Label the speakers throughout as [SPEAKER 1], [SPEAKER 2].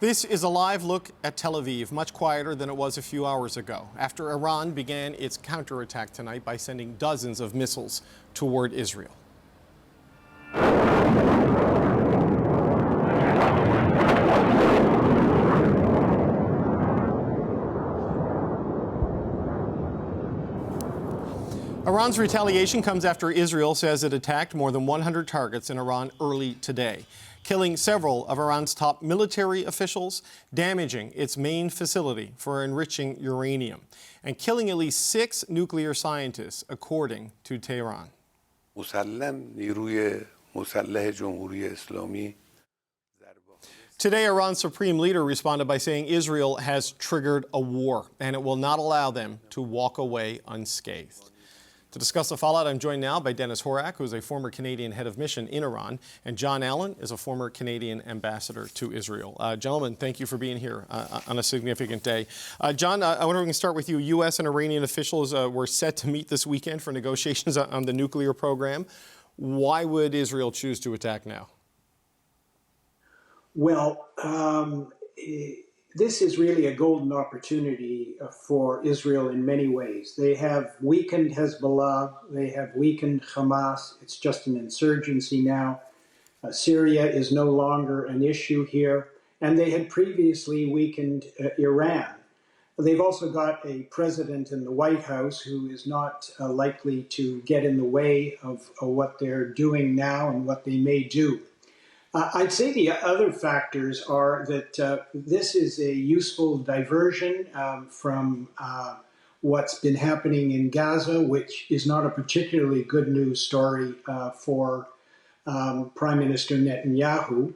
[SPEAKER 1] This is a live look at Tel Aviv, much quieter than it was a few hours ago, after Iran began its counterattack tonight by sending dozens of missiles toward Israel. Iran's retaliation comes after Israel says it attacked more than 100 targets in Iran early today, killing several of Iran's top military officials, damaging its main facility for enriching uranium, and killing at least 6 nuclear scientists, according to Tehran. Today, Iran's supreme leader responded by saying Israel has triggered a war, and it will not allow them to walk away unscathed. To discuss the fallout, I'm joined now by Dennis Horak, who is a former Canadian head of mission in Iran, and Jon Allen is a former Canadian ambassador to Israel. Gentlemen, thank you for being here on a significant day. Jon, I wonder if we can start with you. U.S. and Iranian officials were set to meet this weekend for negotiations on the nuclear program. Why would Israel choose to attack now?
[SPEAKER 2] Well, this is really a golden opportunity for Israel in many ways. They have weakened Hezbollah, they have weakened Hamas. It's just an insurgency now. Syria is no longer an issue here, and they had previously weakened Iran. They've also got a president in the White House who is not likely to get in the way of what they're doing now and what they may do. I'd say the other factors are that this is a useful diversion from what's been happening in Gaza, which is not a particularly good news story for Prime Minister Netanyahu.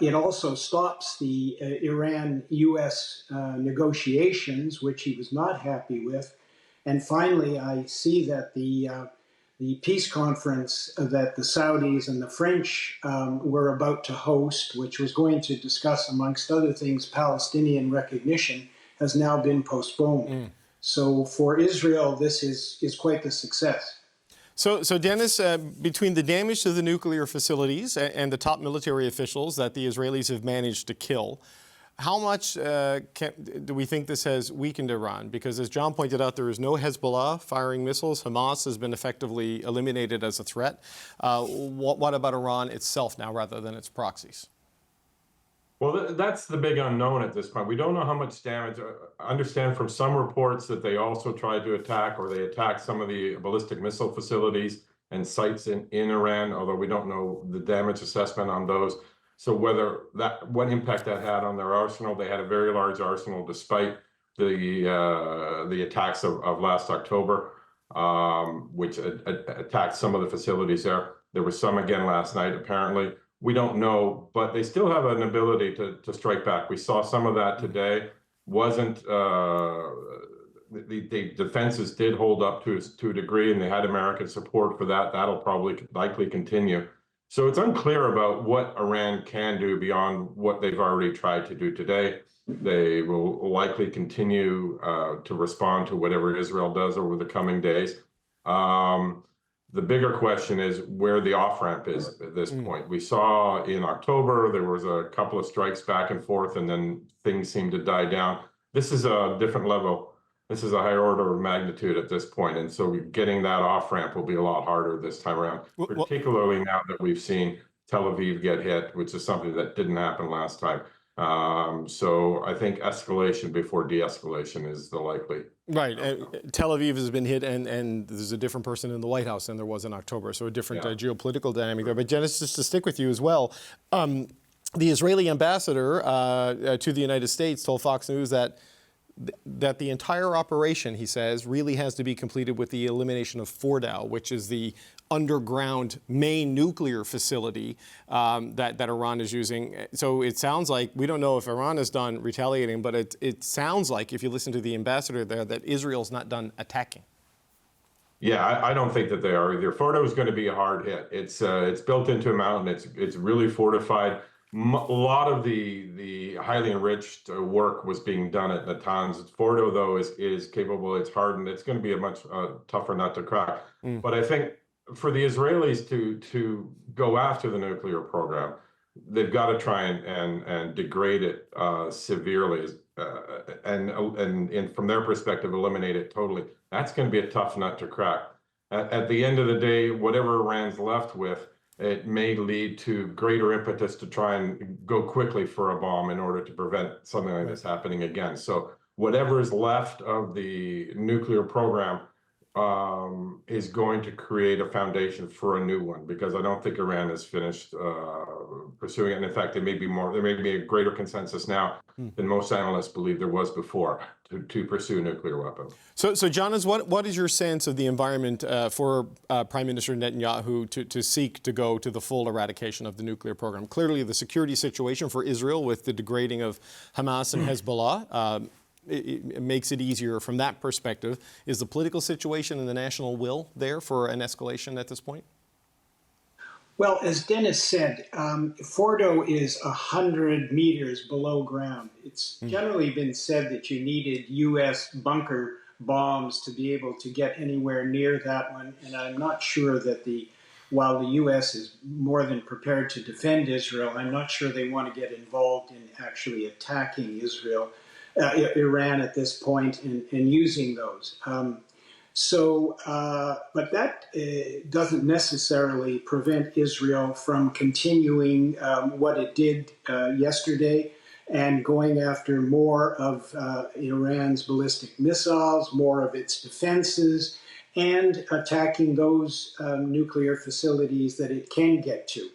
[SPEAKER 2] It also stops the Iran-U.S. negotiations, which he was not happy with. And finally, I see that the peace conference that the Saudis and the French were about to host, which was going to discuss, amongst other things, Palestinian recognition, has now been postponed. So for Israel, this is quite the success.
[SPEAKER 1] So Dennis, between the damage to the nuclear facilities and the top military officials that the Israelis have managed to kill, how much do we think this has weakened Iran? Because as Jon pointed out, there is no Hezbollah firing missiles. Hamas has been effectively eliminated as a threat. What about Iran itself now rather than its proxies?
[SPEAKER 3] Well, that's the big unknown at this point. We don't know how much damage. I understand from some reports that they also tried to attack, or they attacked some of the ballistic missile facilities and sites in Iran, although we don't know the damage assessment on those. So what impact that had on their arsenal. They had a very large arsenal despite the attacks of last October, which attacked some of the facilities there. There was some again last night, apparently. We don't know, but they still have an ability to strike back. We saw some of that today. The defenses did hold up to a degree, and they had American support for that. That'll likely continue. So it's unclear about what Iran can do beyond what they've already tried to do today. They will likely continue to respond to whatever Israel does over the coming days. The bigger question is where the off-ramp is at this point. We saw in October, there was a couple of strikes back and forth, and then things seemed to die down. This is a different level. This is a higher order of magnitude at this point, and so getting that off-ramp will be a lot harder this time around, particularly now that we've seen Tel Aviv get hit, which is something that didn't happen last time. So I think escalation before de-escalation is the likely.
[SPEAKER 1] Right. Tel Aviv has been hit, and there's a different person in the White House than there was in October, so a different geopolitical dynamic there. But Dennis, just to stick with you as well, the Israeli ambassador to the United States told Fox News that the entire operation, he says, really has to be completed with the elimination of Fordow, which is the underground main nuclear facility that Iran is using. So it sounds like, we don't know if Iran is done retaliating, but it sounds like, if you listen to the ambassador there, that Israel's not done attacking.
[SPEAKER 3] Yeah, I don't think that they are either. Fordow is going to be a hard hit. It's built into a mountain. It's really fortified. A lot of the highly enriched work was being done at Natanz. Fordow, though, is capable. It's hardened. It's going to be a much tougher nut to crack. But I think for the Israelis to go after the nuclear program, they've got to try and degrade it severely, and from their perspective, eliminate it totally. That's going to be a tough nut to crack. At the end of the day, whatever Iran's left with, it may lead to greater impetus to try and go quickly for a bomb in order to prevent something like this happening again. So whatever is left of the nuclear program is going to create a foundation for a new one, because I don't think Iran has finished pursuing it. And in fact, there may be a greater consensus now than most analysts believe there was before to pursue nuclear weapons.
[SPEAKER 1] So Jon, what is your sense of the environment for Prime Minister Netanyahu to seek to go to the full eradication of the nuclear program? Clearly, the security situation for Israel with the degrading of Hamas and Hezbollah, it makes it easier from that perspective. Is the political situation and the national will there for an escalation at this point?
[SPEAKER 2] Well, as Dennis said, Fordo is 100 meters below ground. It's generally been said that you needed U.S. bunker bombs to be able to get anywhere near that one, and I'm not sure that while the U.S. is more than prepared to defend Israel, I'm not sure they want to get involved in actually attacking Iran at this point and using those. But that doesn't necessarily prevent Israel from continuing what it did yesterday and going after more of Iran's ballistic missiles, more of its defenses, and attacking those nuclear facilities that it can get to.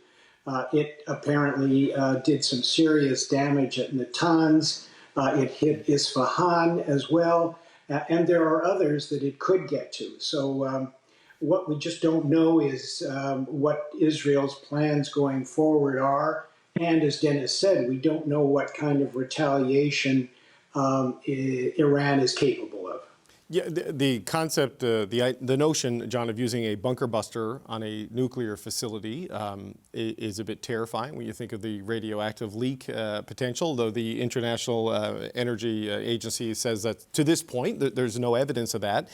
[SPEAKER 2] It apparently did some serious damage at Natanz. It hit Isfahan as well. And there are others that it could get to. So what we just don't know is what Israel's plans going forward are. And as Dennis said, we don't know what kind of retaliation Iran is capable of.
[SPEAKER 1] Yeah, the concept, the notion, Jon, of using a bunker buster on a nuclear facility is a bit terrifying when you think of the radioactive leak potential, though the International Energy Agency says that to this point there's no evidence of that.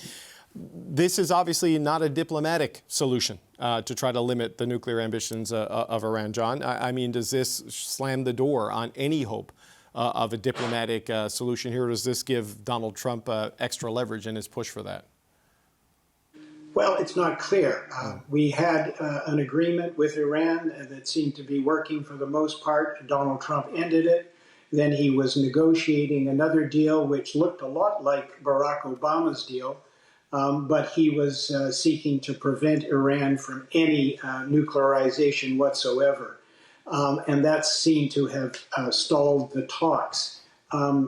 [SPEAKER 1] This is obviously not a diplomatic solution to try to limit the nuclear ambitions of Iran, Jon. I mean, does this slam the door on any hope of a diplomatic solution here? Or does this give Donald Trump extra leverage in his push for that?
[SPEAKER 2] Well, it's not clear. We had an agreement with Iran that seemed to be working for the most part. Donald Trump ended it. Then he was negotiating another deal which looked a lot like Barack Obama's deal, but he was seeking to prevent Iran from any nuclearization whatsoever. And that seemed to have stalled the talks.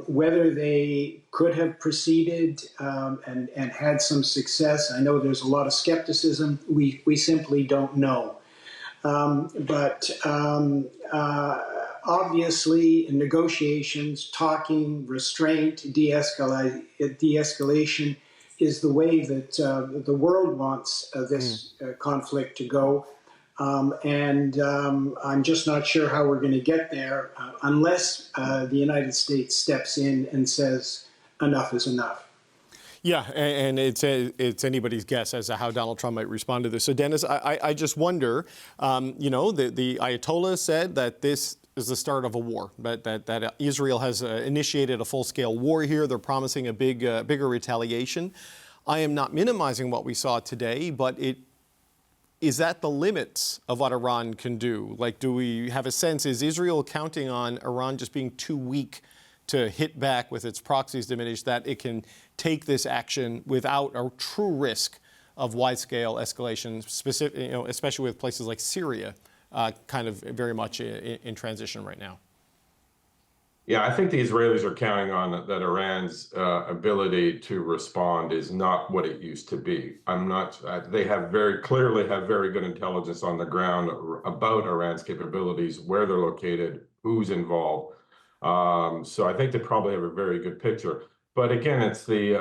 [SPEAKER 2] Whether they could have proceeded and had some success, I know there's a lot of skepticism. We simply don't know. But obviously, negotiations, talking, restraint, de-escalation is the way that the world wants this conflict to go. I'm just not sure how we're going to get there unless the United States steps in and says enough is enough.
[SPEAKER 1] Yeah, and it's anybody's guess as to how Donald Trump might respond to this. So, Dennis, I just wonder, the Ayatollah said that this is the start of a war, that Israel has initiated a full-scale war here. They're promising a bigger retaliation. I am not minimizing what we saw today, but is that the limits of what Iran can do? Like, do we have a sense, is Israel counting on Iran just being too weak to hit back with its proxies diminished, that it can take this action without a true risk of wide-scale escalation, especially with places like Syria kind of very much in transition right now?
[SPEAKER 3] Yeah, I think the Israelis are counting on that Iran's ability to respond is not what it used to be. They clearly have very good intelligence on the ground about Iran's capabilities, where they're located, who's involved. So I think they probably have a very good picture. But again, it's the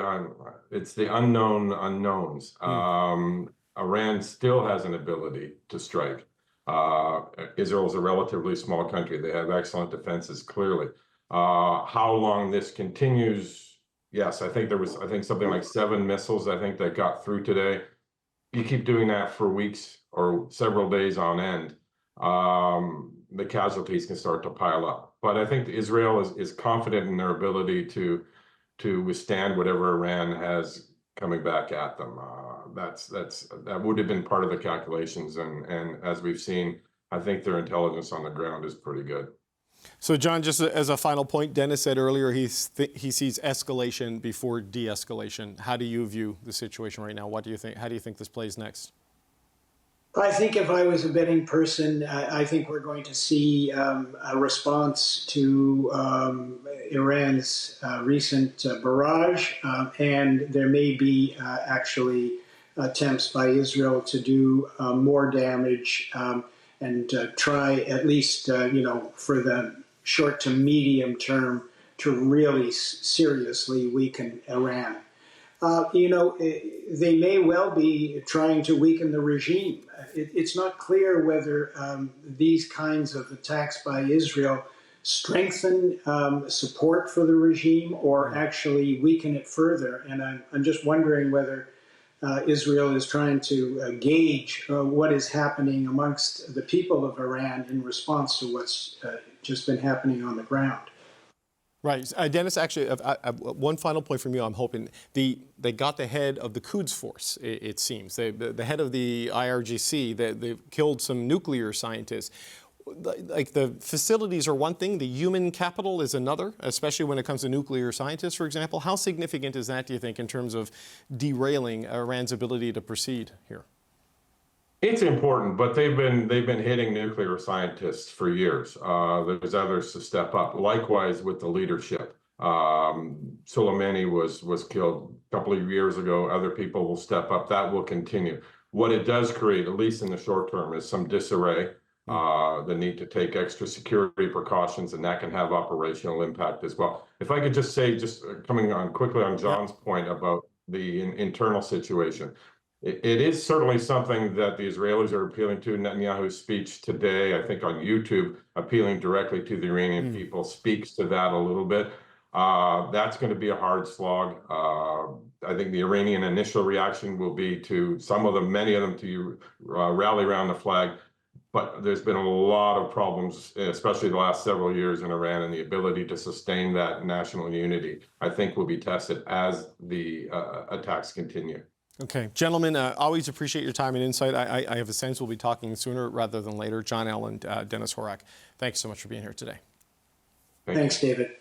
[SPEAKER 3] unknown unknowns. Iran still has an ability to strike. Israel is a relatively small country. They have excellent defenses, clearly. How long this continues? Yes, I think something like 7 missiles that got through today. You keep doing that for weeks or several days on end. the casualties can start to pile up. But I think Israel is confident in their ability to withstand whatever Iran has coming back at them. That would have been part of the calculations, and as we've seen, I think their intelligence on the ground is pretty good.
[SPEAKER 1] So, John, just as a final point, Dennis said earlier he sees escalation before de-escalation. How do you view the situation right now? What do you think? How do you think this plays next?
[SPEAKER 2] I think if I was a betting person, I think we're going to see a response to Iran's recent barrage, and there may be actually attempts by Israel to do more damage and try at least, for the short to medium term to really seriously weaken Iran. They may well be trying to weaken the regime. It's not clear whether these kinds of attacks by Israel strengthen support for the regime or actually weaken it further. And I'm just wondering whether Israel is trying to gauge what is happening amongst the people of Iran in response to what's just been happening on the ground.
[SPEAKER 1] Right. Dennis, actually, one final point from you. I'm hoping they got the head of the Quds Force, it seems. The head of the IRGC, they killed some nuclear scientists. Like, the facilities are one thing, the human capital is another, especially when it comes to nuclear scientists, for example. How significant is that, do you think, in terms of derailing Iran's ability to proceed here?
[SPEAKER 3] It's important, but they've been hitting nuclear scientists for years. There's others to step up. Likewise with the leadership. Soleimani was killed a couple of years ago. Other people will step up. That will continue. What it does create, at least in the short term, is some disarray. The need to take extra security precautions, and that can have operational impact as well. If I could just say, coming on quickly on John's point about the internal situation. It is certainly something that the Israelis are appealing to. Netanyahu's speech today, I think on YouTube, appealing directly to the Iranian people, speaks to that a little bit. That's going to be a hard slog. I think the Iranian initial reaction will be to many of them to rally around the flag. But there's been a lot of problems, especially the last several years in Iran, and the ability to sustain that national unity, I think, will be tested as the attacks continue.
[SPEAKER 1] Okay, gentlemen, always appreciate your time and insight. I have a sense we'll be talking sooner rather than later. Jon Allen, Dennis Horak, thanks so much for being here today.
[SPEAKER 2] Thanks, David.